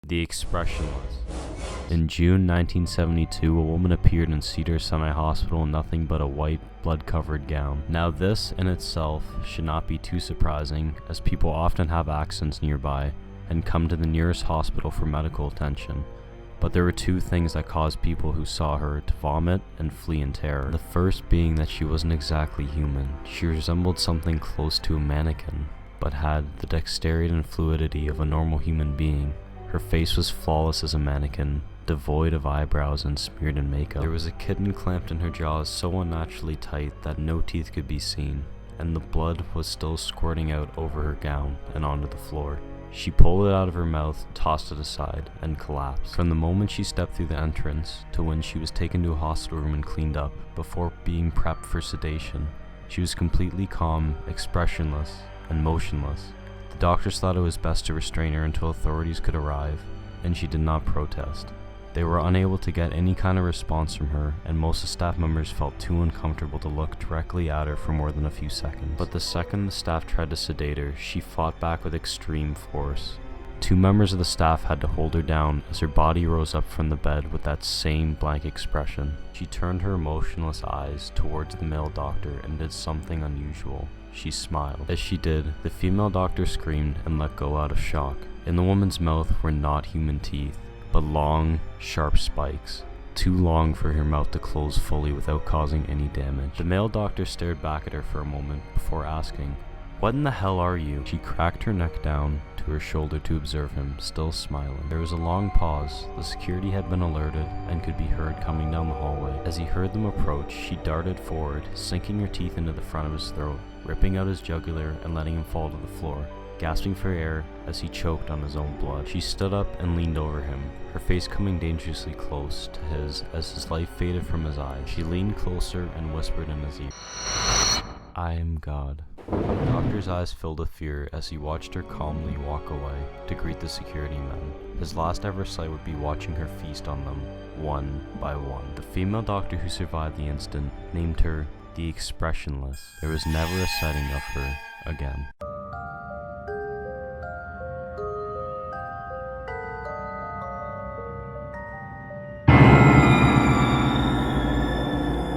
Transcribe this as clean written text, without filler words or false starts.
The Expressionless. In June 1972, a woman appeared in Cedars-Sinai Hospital in nothing but a white, blood-covered gown. Now this in itself should not be too surprising, as people often have accidents nearby and come to the nearest hospital for medical attention. But there were two things that caused people who saw her to vomit and flee in terror. The first being that she wasn't exactly human. She resembled something close to a mannequin, but had the dexterity and fluidity of a normal human being. Her face was flawless as a mannequin, devoid of eyebrows and smeared in makeup. There was a kitten clamped in her jaws so unnaturally tight that no teeth could be seen, and the blood was still squirting out over her gown and onto the floor. She pulled it out of her mouth, tossed it aside, and collapsed. From the moment she stepped through the entrance to when she was taken to a hospital room and cleaned up, before being prepped for sedation, she was completely calm, expressionless, and motionless. The doctors thought it was best to restrain her until authorities could arrive, and she did not protest. They were unable to get any kind of response from her, and most of the staff members felt too uncomfortable to look directly at her for more than a few seconds. But the second the staff tried to sedate her, she fought back with extreme force. Two members of the staff had to hold her down as her body rose up from the bed with that same blank expression. She turned her emotionless eyes towards the male doctor and did something unusual. She smiled. As she did, the female doctor screamed and let go out of shock. In the woman's mouth were not human teeth, but long, sharp spikes, too long for her mouth to close fully without causing any damage. The male doctor stared back at her for a moment before asking, "What in the hell are you?" She cracked her neck down to her shoulder to observe him, still smiling. There was a long pause. The security had been alerted and could be heard coming down the hallway. As he heard them approach, she darted forward, sinking her teeth into the front of his throat, ripping out his jugular and letting him fall to the floor, gasping for air as he choked on his own blood. She stood up and leaned over him, her face coming dangerously close to his as his life faded from his eyes. She leaned closer and whispered in his ear, "I am God." The doctor's eyes filled with fear as he watched her calmly walk away to greet the security men. His last ever sight would be watching her feast on them, one by one. The female doctor who survived the incident named her the Expressionless. There was never a sighting of her again.